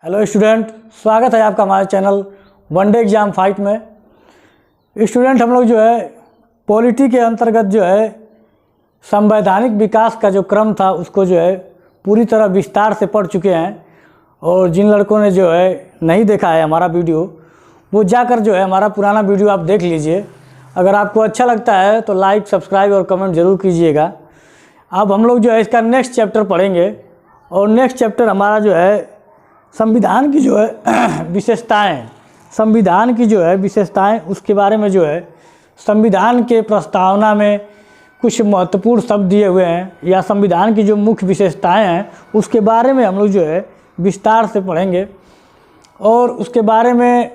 Hello student, स्वागत है आपका हमारे चैनल वनडे एग्ज़ाम फाइट में। स्टूडेंट, हम लोग जो है पॉलिटी के अंतर्गत जो है संवैधानिक विकास का जो क्रम था उसको जो है पूरी तरह विस्तार से पढ़ चुके हैं। और जिन लड़कों ने जो है नहीं देखा है हमारा वीडियो, वो जाकर जो है हमारा पुराना वीडियो आप देख लीजिए। अगर आपको अच्छा लगता है तो लाइक, सब्सक्राइब और कमेंट ज़रूर कीजिएगा। अब हम लोग जो है इसका नेक्स्ट चैप्टर पढ़ेंगे और नेक्स्ट चैप्टर हमारा जो है संविधान की जो है विशेषताएं, संविधान की जो है विशेषताएं, उसके बारे में जो है संविधान के प्रस्तावना में कुछ महत्वपूर्ण शब्द दिए हुए हैं या संविधान की जो मुख्य विशेषताएं हैं उसके बारे में हम लोग जो है विस्तार से पढ़ेंगे और उसके बारे में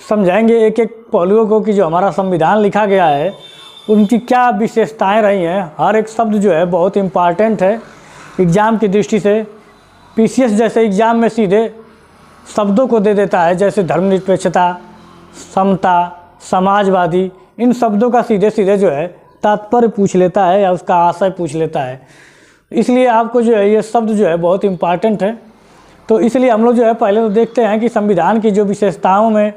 समझाएंगे एक एक पहलुओं को कि जो हमारा संविधान लिखा गया है उनकी क्या विशेषताएं रही हैं। हर एक शब्द जो है बहुत इम्पॉर्टेंट है एग्ज़ाम की दृष्टि से। पीसीएस जैसे एग्ज़ाम में सीधे शब्दों को दे देता है, जैसे धर्मनिरपेक्षता, समता, समाजवादी, इन शब्दों का सीधे सीधे जो है तात्पर्य पूछ लेता है या उसका आशय पूछ लेता है। इसलिए आपको जो है ये शब्द जो है बहुत इम्पॉर्टेंट है। तो इसलिए हम लोग जो है पहले तो देखते हैं कि संविधान की जो विशेषताओं में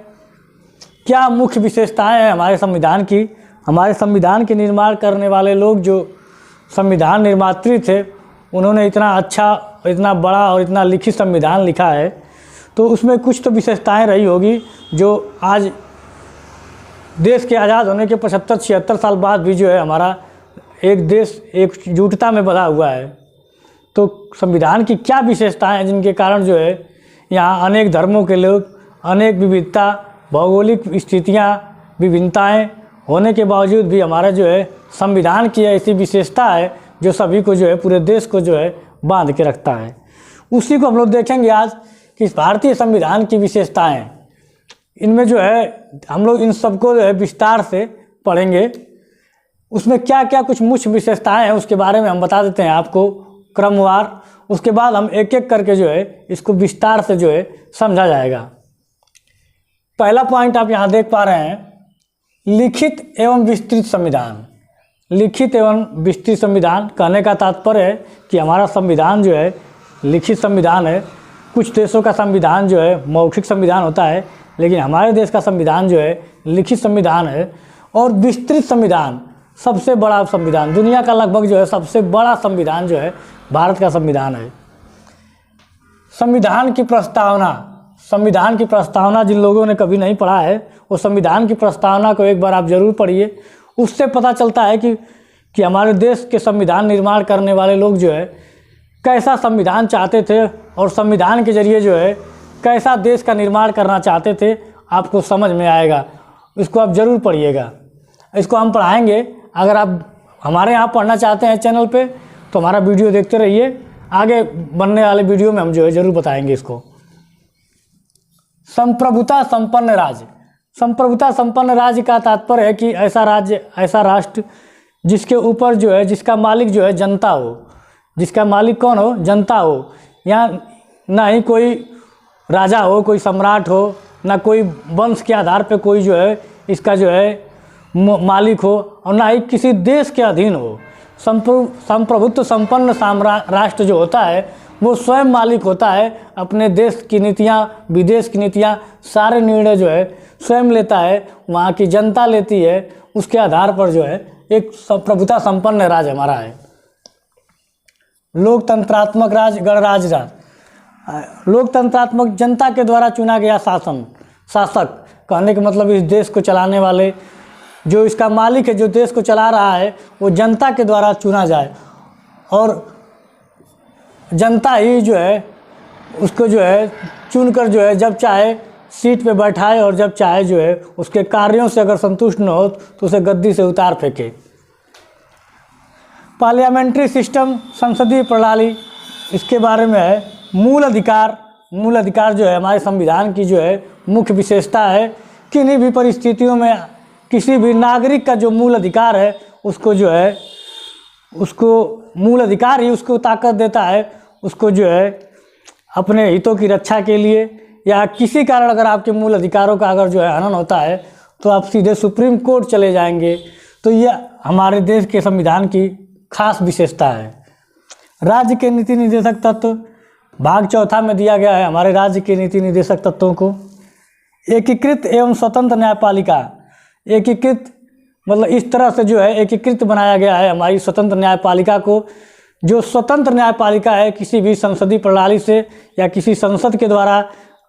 क्या मुख्य विशेषताएं हैं हमारे संविधान की। हमारे संविधान के निर्माण करने वाले लोग जो संविधान निर्मात्री थे, उन्होंने इतना अच्छा, इतना बड़ा और इतना लिखित संविधान लिखा है, तो उसमें कुछ तो विशेषताएं रही होगी जो आज देश के आज़ाद होने के 75-76 साल बाद भी जो है हमारा एक देश एकजुटता में बंधा हुआ है। तो संविधान की क्या विशेषताएं हैं जिनके कारण जो है यहाँ अनेक धर्मों के लोग, अनेक विविधता, भौगोलिक स्थितियाँ, विभिन्नताएँ होने के बावजूद भी हमारा जो है संविधान की ऐसी विशेषता है जो सभी को जो है पूरे देश को जो है बांध के रखता है। उसी को हम लोग देखेंगे आज कि भारतीय संविधान की विशेषताएं, इनमें जो है हम लोग इन सबको जो है विस्तार से पढ़ेंगे। उसमें क्या क्या कुछ मुख्य विशेषताएं हैं उसके बारे में हम बता देते हैं आपको क्रमवार। उसके बाद हम एक एक करके जो है इसको विस्तार से जो है समझा जाएगा। पहला पॉइंट आप यहाँ देख पा रहे हैं, लिखित एवं विस्तृत संविधान। लिखित एवं विस्तृत संविधान कहने का तात्पर्य है कि हमारा संविधान जो है लिखित संविधान है। कुछ देशों का संविधान जो है मौखिक संविधान होता है, लेकिन हमारे देश का संविधान जो है लिखित संविधान है। और विस्तृत संविधान, सबसे बड़ा संविधान, दुनिया का लगभग जो है सबसे बड़ा संविधान जो है भारत का संविधान है। संविधान की प्रस्तावना, संविधान की प्रस्तावना जिन लोगों ने कभी नहीं पढ़ा है वो संविधान की प्रस्तावना को एक बार आप ज़रूर पढ़िए। उससे पता चलता है कि हमारे देश के संविधान निर्माण करने वाले लोग जो है कैसा संविधान चाहते थे और संविधान के जरिए जो है कैसा देश का निर्माण करना चाहते थे, आपको समझ में आएगा। इसको आप ज़रूर पढ़िएगा, इसको हम पढ़ाएंगे। अगर आप हमारे यहाँ पढ़ना चाहते हैं चैनल पे तो हमारा वीडियो देखते रहिए, आगे बनने वाले वीडियो में हम जो है ज़रूर बताएंगे इसको। संप्रभुता संपन्न राज्य। संप्रभुता संपन्न राज्य का तात्पर्य है कि ऐसा राज्य, ऐसा राष्ट्र जिसके ऊपर जो है, जिसका मालिक जो है जनता हो। जिसका मालिक कौन हो? जनता हो। यहाँ ना ही कोई राजा हो, कोई सम्राट हो, ना कोई वंश के आधार पे कोई जो है इसका जो है मालिक हो, और ना ही किसी देश के अधीन हो। संप्रभुत्व संपन्न राष्ट्र जो होता है वो स्वयं मालिक होता है। अपने देश की नीतियाँ, विदेश की नीतियाँ, सारे निर्णय जो है स्वयं लेता है, वहाँ की जनता लेती है। उसके आधार पर जो है एक प्रभुता संपन्न राज्य हमारा है। लोकतंत्रात्मक राज्य, गणराज्य राज्य। लोकतंत्रात्मक, जनता के द्वारा चुना गया शासक। कहने का मतलब इस देश को चलाने वाले, जो इसका मालिक है, जो देश को चला रहा है, वो जनता के द्वारा चुना जाए और जनता ही जो है उसको जो है चुनकर जो है जब चाहे सीट पे बैठाए और जब चाहे जो है उसके कार्यों से अगर संतुष्ट न हो तो उसे गद्दी से उतार फेंके। पार्लियामेंट्री सिस्टम, संसदीय प्रणाली, इसके बारे में है। मूल अधिकार। मूल अधिकार जो है हमारे संविधान की जो है मुख्य विशेषता है। किन्हीं भी परिस्थितियों में किसी भी नागरिक का जो मूल अधिकार है उसको जो है, उसको मूल अधिकार ही उसको ताकत देता है। उसको जो है अपने हितों की रक्षा के लिए या किसी कारण अगर आपके मूल अधिकारों का अगर जो है हनन होता है तो आप सीधे सुप्रीम कोर्ट चले जाएंगे। तो ये हमारे देश के संविधान की खास विशेषता है। राज्य के नीति निर्देशक तत्व। भाग चौथा में दिया गया है हमारे राज्य के नीति निर्देशक तत्वों को। एकीकृत एवं स्वतंत्र न्यायपालिका, एकीकृत मतलब इस तरह से जो है एकीकृत बनाया गया है हमारी स्वतंत्र न्यायपालिका को। जो स्वतंत्र न्यायपालिका है किसी भी संसदीय प्रणाली से या किसी संसद के द्वारा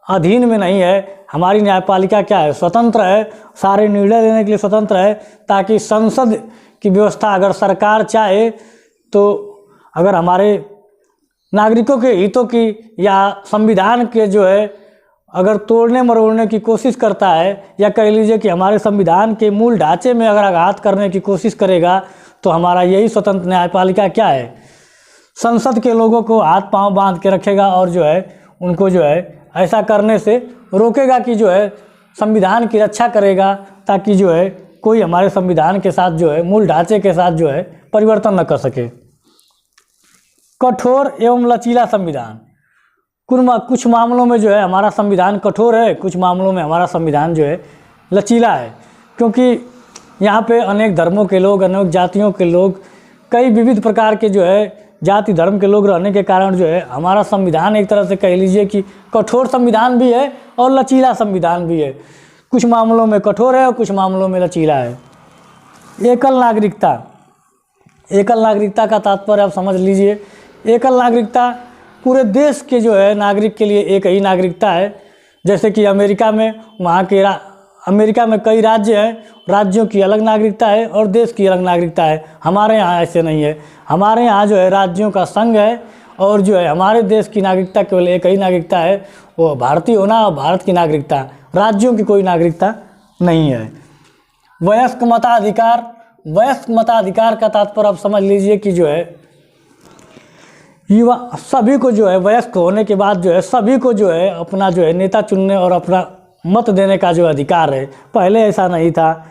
अधीन में नहीं है। हमारी न्यायपालिका क्या है, स्वतंत्र है, सारे निर्णय लेने के लिए स्वतंत्र है, ताकि संसद की व्यवस्था अगर सरकार चाहे तो अगर हमारे नागरिकों के हितों की या संविधान के जो है अगर तोड़ने मरोड़ने की कोशिश करता है या कह लीजिए कि हमारे संविधान के मूल ढांचे में अगर आघात करने की कोशिश करेगा तो हमारा यही स्वतंत्र न्यायपालिका क्या है, संसद के लोगों को हाथ पांव बांध के रखेगा और जो है उनको जो है ऐसा करने से रोकेगा कि जो है संविधान की रक्षा करेगा, ताकि जो है कोई हमारे संविधान के साथ जो है मूल ढांचे के साथ जो है परिवर्तन न कर सके। कठोर एवं लचीला संविधान, कुछ मामलों में जो है हमारा संविधान कठोर है, कुछ मामलों में हमारा संविधान जो है लचीला है, क्योंकि यहाँ पे अनेक धर्मों के लोग, अनेक जातियों के लोग, कई विविध प्रकार के जो है जाति धर्म के लोग रहने के कारण जो है हमारा संविधान एक तरह से कह लीजिए कि कठोर संविधान भी है और लचीला संविधान भी है। कुछ मामलों में कठोर है और कुछ मामलों में लचीला है। एकल नागरिकता, एकल नागरिकता का तात्पर्य आप समझ लीजिए। एकल नागरिकता पूरे देश के जो है नागरिक के लिए एक ही नागरिकता है। जैसे कि अमेरिका में, वहाँ के अमेरिका में कई राज्य हैं, राज्यों की अलग नागरिकता है और देश की अलग नागरिकता है। हमारे यहाँ ऐसे नहीं है, हमारे यहाँ जो है राज्यों का संघ है और जो है हमारे देश की नागरिकता केवल एक ही नागरिकता है, वो भारतीय होना और भारत की नागरिकता, राज्यों की कोई नागरिकता नहीं है। वयस्क मताधिकार, वयस्क मताधिकार का तात्पर्य आप समझ लीजिए कि जो है युवा सभी को जो है वयस्क होने के बाद जो है सभी को जो है अपना जो है नेता चुनने और अपना मत देने का जो अधिकार है। पहले ऐसा नहीं था,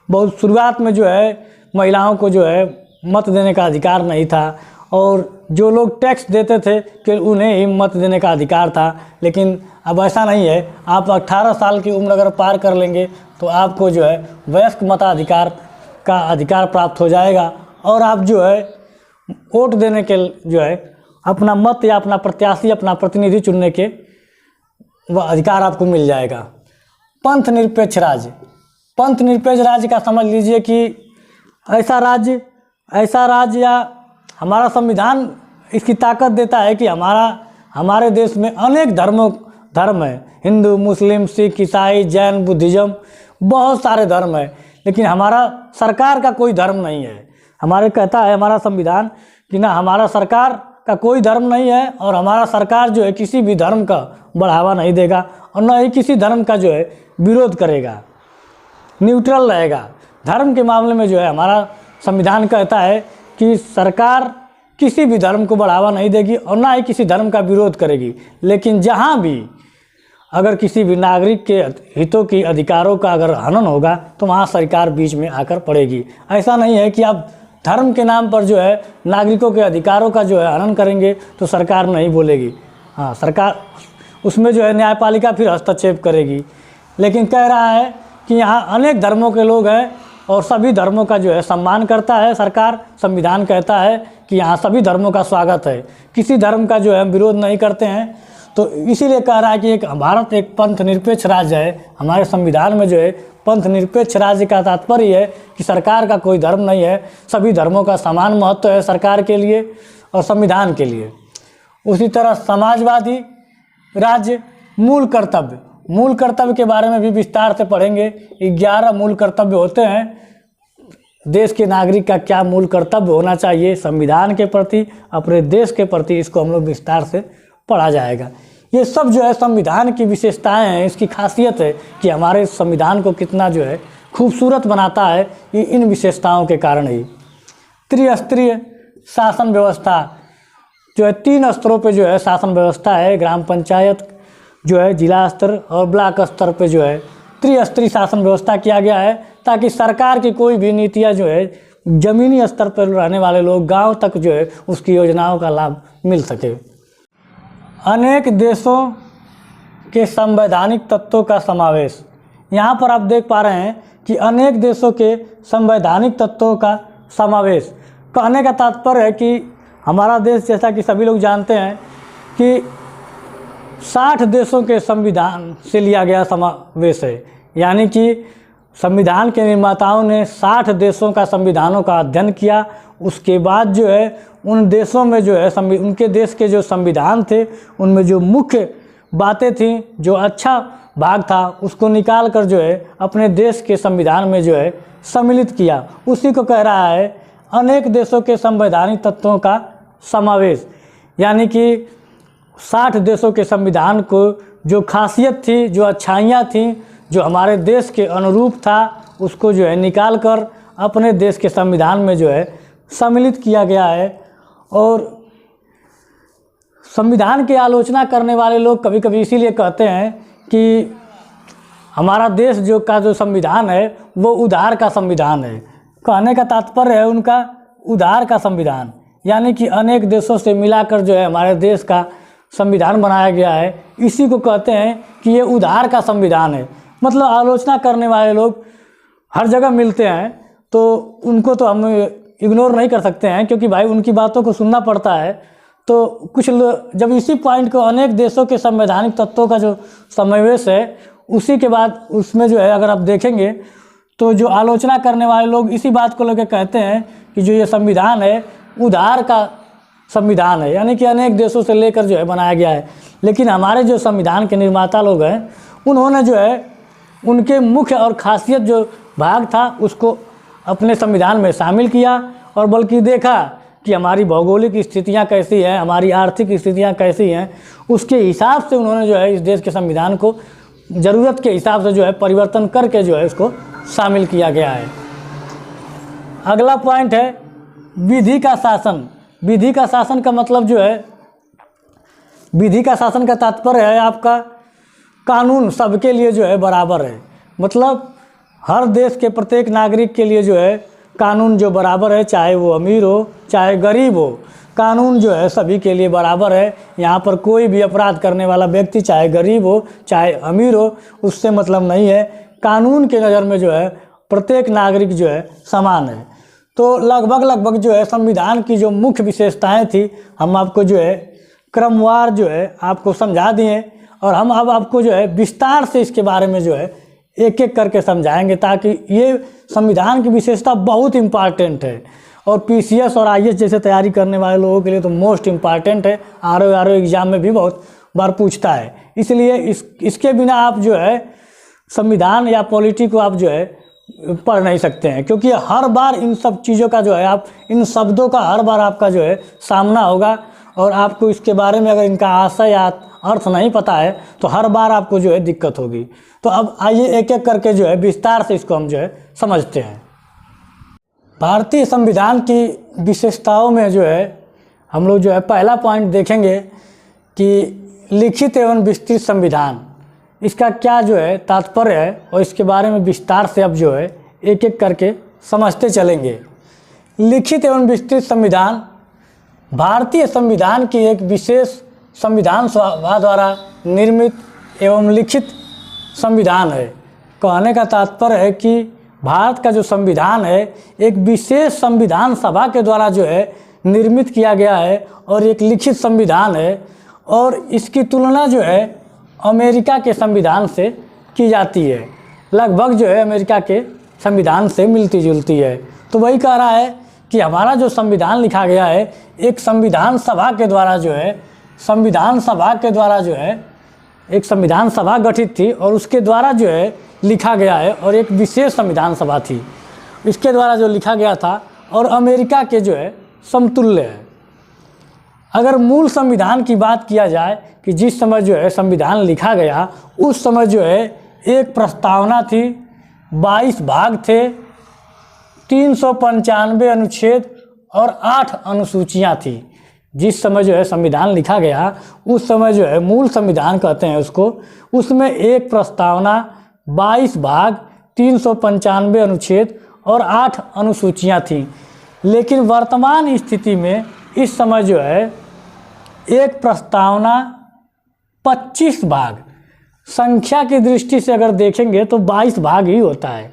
बहुत शुरुआत में जो है महिलाओं को जो है मत देने का अधिकार नहीं था और जो लोग टैक्स देते थे कि उन्हें ही मत देने का अधिकार था। लेकिन अब ऐसा नहीं है, आप 18 साल की उम्र अगर पार कर लेंगे तो आपको जो है वयस्क मताधिकार का अधिकार प्राप्त हो जाएगा और आप जो है वोट देने के जो है अपना मत या अपना प्रत्याशी, अपना प्रतिनिधि चुनने के वह अधिकार आपको मिल जाएगा। पंथ निरपेक्ष राज्य, पंथ निरपेक्ष राज्य का समझ लीजिए कि ऐसा राज्य या हमारा संविधान इसकी ताकत देता है कि हमारे देश में अनेक धर्म है, हिंदू, मुस्लिम, सिख, ईसाई, जैन, बुद्धिज़्म, बहुत सारे धर्म है, लेकिन हमारा सरकार का कोई धर्म नहीं है। हमारे कहता है हमारा संविधान कि ना हमारा सरकार का कोई धर्म नहीं है और हमारा सरकार जो है किसी भी धर्म का बढ़ावा नहीं देगा और न ही किसी धर्म का जो है विरोध करेगा, न्यूट्रल रहेगा। धर्म के मामले में जो है हमारा संविधान कहता है कि सरकार किसी भी धर्म को बढ़ावा नहीं देगी और ना ही किसी धर्म का विरोध करेगी। लेकिन जहाँ भी अगर किसी भी नागरिक के हितों की अधिकारों का अगर हनन होगा तो वहाँ सरकार बीच में आकर पड़ेगी। ऐसा नहीं है कि आप धर्म के नाम पर जो है नागरिकों के अधिकारों का जो है हनन करेंगे तो सरकार नहीं बोलेगी, हाँ सरकार उसमें जो है न्यायपालिका फिर हस्तक्षेप करेगी। लेकिन कह रहा है कि यहाँ अनेक धर्मों के लोग हैं और सभी धर्मों का जो है सम्मान करता है सरकार। संविधान कहता है कि यहाँ सभी धर्मों का स्वागत है, किसी धर्म का जो है हम विरोध नहीं करते हैं। तो इसीलिए कह रहा है कि एक भारत एक पंथ निरपेक्ष राज्य है। हमारे संविधान में जो है पंथ निरपेक्ष राज्य का तात्पर्य है कि सरकार का कोई धर्म नहीं है, सभी धर्मों का समान महत्व है सरकार के लिए और संविधान के लिए। उसी तरह समाजवादी राज्य, मूल कर्तव्य के बारे में भी विस्तार से पढ़ेंगे। 11 मूल कर्तव्य होते हैं। देश के नागरिक का क्या मूल कर्तव्य होना चाहिए संविधान के प्रति, अपने देश के प्रति, इसको हम लोग विस्तार से पढ़ा जाएगा। ये सब जो है संविधान की विशेषताएं हैं, इसकी खासियत है कि हमारे संविधान को कितना जो है खूबसूरत बनाता है, ये इन विशेषताओं के कारण ही। त्रिस्तरीय शासन व्यवस्था जो है 3 स्तरों पे जो है शासन व्यवस्था है, ग्राम पंचायत जो है जिला स्तर और ब्लॉक स्तर पे जो है त्रिस्तरीय शासन व्यवस्था किया गया है, ताकि सरकार की कोई भी नीतियाँ जो है ज़मीनी स्तर पर रहने वाले लोग गांव तक जो है उसकी योजनाओं का लाभ मिल सके। अनेक देशों के संवैधानिक तत्वों का समावेश, यहाँ पर आप देख पा रहे हैं कि अनेक देशों के संवैधानिक तत्वों का समावेश। कहने का तात्पर्य है कि हमारा देश, जैसा कि सभी लोग जानते हैं कि 60 देशों के संविधान से लिया गया समावेश है। यानी कि संविधान के निर्माताओं ने 60 देशों का संविधानों का अध्ययन किया। उसके बाद जो है उन देशों में जो है उनके देश के जो संविधान थे उनमें जो मुख्य बातें थीं, जो अच्छा भाग था, उसको निकाल कर जो है अपने देश के संविधान में जो है सम्मिलित किया। उसी को कह रहा है अनेक देशों के संवैधानिक तत्वों का समावेश। यानी कि 60 देशों के संविधान को जो खासियत थी, जो अच्छाइयाँ थीं, जो हमारे देश के अनुरूप था, उसको जो है निकाल कर अपने देश के संविधान में जो है सम्मिलित किया गया है। और संविधान की आलोचना करने वाले लोग कभी कभी इसीलिए कहते हैं कि हमारा देश जो संविधान है वो उधार का संविधान है। कहने का तात्पर्य है उनका उधार का संविधान, यानी कि अनेक देशों से मिलाकर जो है हमारे देश का संविधान बनाया गया है। इसी को कहते हैं कि ये उधार का संविधान है। मतलब आलोचना करने वाले लोग हर जगह मिलते हैं, तो उनको तो हम इग्नोर नहीं कर सकते हैं, क्योंकि भाई उनकी बातों को सुनना पड़ता है। तो कुछ लोग जब इसी पॉइंट को अनेक देशों के संवैधानिक तत्वों का जो समावेश है, उसी के बाद उसमें जो है अगर आप देखेंगे तो जो आलोचना करने वाले लोग इसी बात को लेकर कहते हैं कि जो ये संविधान है उधार का संविधान है, यानी कि अनेक देशों से लेकर जो है बनाया गया है। लेकिन हमारे जो संविधान के निर्माता लोग हैं उन्होंने जो है उनके मुख्य और खासियत जो भाग था उसको अपने संविधान में शामिल किया, और बल्कि देखा कि हमारी भौगोलिक स्थितियां कैसी हैं, हमारी आर्थिक स्थितियां कैसी हैं, उसके हिसाब से उन्होंने जो है इस देश के संविधान को ज़रूरत के हिसाब से जो है परिवर्तन करके जो है इसको शामिल किया गया है। अगला पॉइंट है विधि का शासन। विधि का शासन का मतलब जो है, विधि का शासन का तात्पर्य है आपका कानून सबके लिए जो है बराबर है। मतलब हर देश के प्रत्येक नागरिक के लिए जो है कानून जो बराबर है, चाहे वो अमीर हो चाहे गरीब हो, कानून जो है सभी के लिए बराबर है। यहाँ पर कोई भी अपराध करने वाला व्यक्ति चाहे गरीब हो चाहे अमीर हो, उससे मतलब नहीं है। कानून के नज़र में जो है प्रत्येक नागरिक जो है समान है। तो लगभग जो है संविधान की जो मुख्य विशेषताएं थी हम आपको जो है क्रमवार जो है आपको समझा दिए, और हम अब आपको जो है विस्तार से इसके बारे में जो है एक एक करके समझाएंगे, ताकि ये संविधान की विशेषता बहुत इम्पॉर्टेंट है और पीसीएस और आईएएस जैसे तैयारी करने वाले लोगों के लिए तो मोस्ट इम्पॉर्टेंट है। आरओ एग्ज़ाम में भी बहुत बार पूछता है। इसलिए इसके बिना आप जो है संविधान या पॉलिटी को आप जो है पढ़ नहीं सकते हैं, क्योंकि हर बार इन सब चीज़ों का जो है आप इन शब्दों का हर बार आपका जो है सामना होगा, और आपको इसके बारे में अगर इनका आशय या अर्थ नहीं पता है तो हर बार आपको जो है दिक्कत होगी। तो अब आइए एक एक करके जो है विस्तार से इसको हम जो है समझते हैं। भारतीय संविधान की विशेषताओं में जो है हम लोग जो है पहला पॉइंट देखेंगे कि लिखित एवं विस्तृत संविधान, इसका क्या जो है तात्पर्य है, और इसके बारे में विस्तार से अब जो है एक एक करके समझते चलेंगे। लिखित एवं विस्तृत संविधान भारतीय संविधान की एक विशेष संविधान सभा द्वारा निर्मित एवं लिखित संविधान है। कहने का तात्पर्य है कि भारत का जो संविधान है एक विशेष संविधान सभा के द्वारा जो है निर्मित किया गया है और एक लिखित संविधान है, और इसकी तुलना जो है अमेरिका के संविधान से की जाती है। लगभग जो है अमेरिका के संविधान से मिलती जुलती है। तो वही कह रहा है कि हमारा जो संविधान लिखा गया है एक संविधान सभा के द्वारा जो है, संविधान सभा के द्वारा जो है एक संविधान सभा गठित थी और उसके द्वारा जो है लिखा गया है, और एक विशेष संविधान सभा थी इसके द्वारा जो लिखा गया था, और अमेरिका के जो है समतुल्य है। अगर मूल संविधान की बात किया जाए कि जिस समय जो है संविधान लिखा गया उस समय जो है एक प्रस्तावना थी, 22 भाग थे, 395 अनुच्छेद और 8 अनुसूचियां थी। जिस समय जो है संविधान लिखा गया उस समय जो है मूल संविधान कहते हैं उसको, उसमें एक प्रस्तावना, 22 भाग, 395 अनुच्छेद और 8 अनुसूचियां थी। लेकिन वर्तमान स्थिति में इस समय जो है एक प्रस्तावना, 25 भाग, संख्या की दृष्टि से अगर देखेंगे तो 22 भाग ही होता है।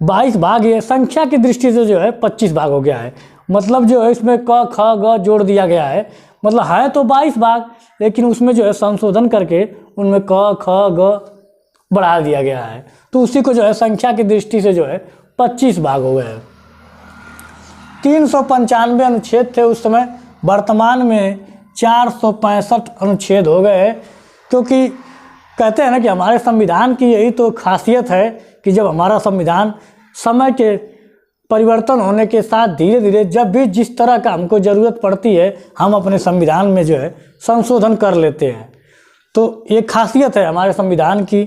22 भाग ये संख्या की दृष्टि से जो है 25 भाग हो गया है। मतलब जो है इसमें क ख ग जोड़ दिया गया है, मतलब है तो 22 भाग, लेकिन उसमें जो है संशोधन करके उनमें क ख ग बढ़ा दिया गया है, तो उसी को जो है संख्या की दृष्टि से जो है 25 भाग हो गए हैं। 395 अनुच्छेद थे उस समय, वर्तमान में 465 अनुच्छेद हो गए हैं, क्योंकि कहते हैं ना कि हमारे संविधान की यही तो खासियत है कि जब हमारा संविधान समय के परिवर्तन होने के साथ धीरे धीरे जब भी जिस तरह का हमको ज़रूरत पड़ती है हम अपने संविधान में जो है संशोधन कर लेते हैं। तो ये खासियत है हमारे संविधान की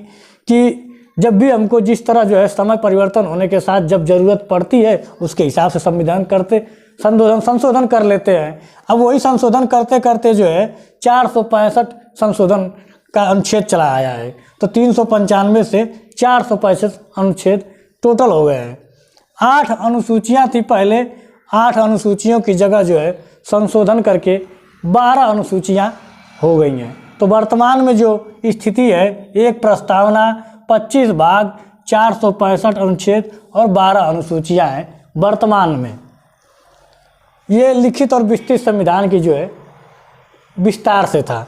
कि जब भी हमको जिस तरह जो है समय परिवर्तन होने के साथ जब ज़रूरत पड़ती है उसके हिसाब से संशोधन कर लेते हैं। अब वही संशोधन करते करते जो है 465 संशोधन का अनुच्छेद चला आया है, तो 395 से 465 अनुच्छेद टोटल हो गए हैं। 8 अनुसूचियाँ थी पहले, 8 अनुसूचियों की जगह जो है संशोधन करके 12 अनुसूचियाँ हो गई हैं। तो वर्तमान में जो स्थिति है, एक प्रस्तावना, 25 भाग, 465 अनुच्छेद और 12 अनुसूचियाँ हैं वर्तमान में। ये लिखित और विस्तृत संविधान की जो है विस्तार से था।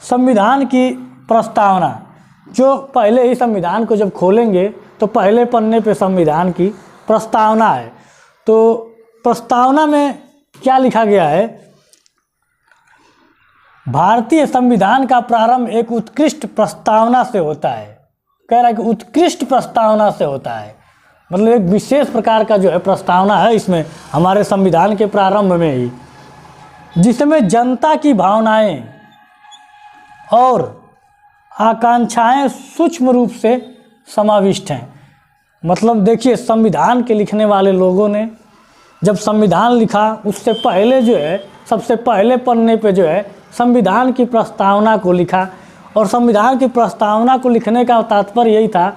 संविधान की प्रस्तावना, जो पहले ही संविधान को जब खोलेंगे तो पहले पन्ने पे संविधान की प्रस्तावना है। तो प्रस्तावना में क्या लिखा गया है? भारतीय संविधान का प्रारंभ एक उत्कृष्ट प्रस्तावना से होता है। कह रहा है कि उत्कृष्ट प्रस्तावना से होता है, मतलब एक विशेष प्रकार का जो है प्रस्तावना है इसमें हमारे संविधान के प्रारंभ में ही, जिसमें जनता की भावनाएं और आकांक्षाएं सूक्ष्म रूप से समाविष्ट हैं। मतलब देखिए, संविधान के लिखने वाले लोगों ने जब संविधान लिखा उससे पहले जो है सबसे पहले पन्ने पे जो है संविधान की प्रस्तावना को लिखा, और संविधान की प्रस्तावना को लिखने का तात्पर्य यही था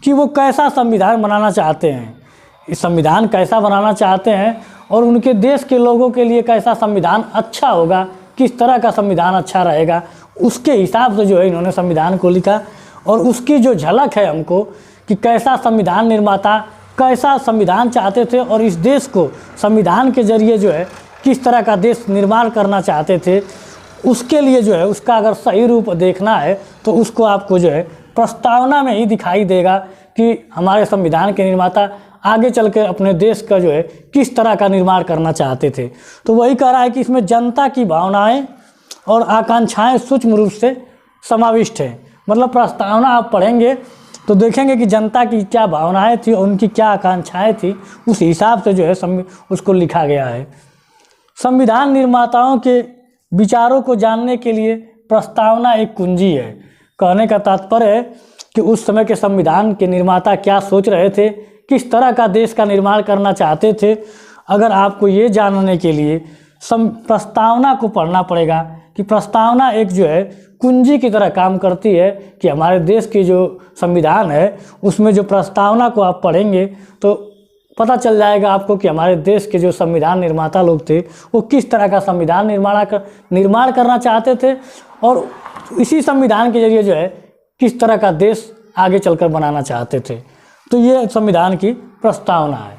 कि वो कैसा संविधान बनाना चाहते हैं, इस संविधान कैसा बनाना चाहते हैं और उनके देश के लोगों के लिए कैसा संविधान अच्छा होगा, किस तरह का संविधान अच्छा रहेगा, उसके हिसाब से जो है इन्होंने संविधान को लिखा। और उसकी जो झलक है हमको कि कैसा संविधान निर्माता कैसा संविधान चाहते थे और इस देश को संविधान के जरिए जो है किस तरह का देश निर्माण करना चाहते थे, उसके लिए जो है उसका अगर सही रूप देखना है तो उसको आपको जो है प्रस्तावना में ही दिखाई देगा कि हमारे संविधान के निर्माता आगे चल के अपने देश का जो है किस तरह का निर्माण करना चाहते थे। तो वही कह रहा है कि इसमें जनता की भावनाएं और आकांक्षाएं सूक्ष्म रूप से समाविष्ट हैं। मतलब प्रस्तावना आप पढ़ेंगे तो देखेंगे कि जनता की क्या भावनाएं थी और उनकी क्या आकांक्षाएं थी, उस हिसाब से जो है उसको लिखा गया है। संविधान निर्माताओं के विचारों को जानने के लिए प्रस्तावना एक कुंजी है। कहने का तात्पर्य है कि उस समय के संविधान के निर्माता क्या सोच रहे थे, किस तरह का देश का निर्माण करना चाहते थे। अगर आपको ये जानने के लिए प्रस्तावना को पढ़ना पड़ेगा कि प्रस्तावना एक जो है कुंजी की तरह काम करती है कि हमारे देश की जो संविधान है उसमें जो प्रस्तावना को आप पढ़ेंगे तो पता चल जाएगा आपको कि हमारे देश के जो संविधान निर्माता लोग थे वो किस तरह का संविधान निर्माण करना चाहते थे और इसी संविधान के जरिए जो है किस तरह का देश आगे चलकर बनाना चाहते थे। तो ये संविधान की प्रस्तावना है।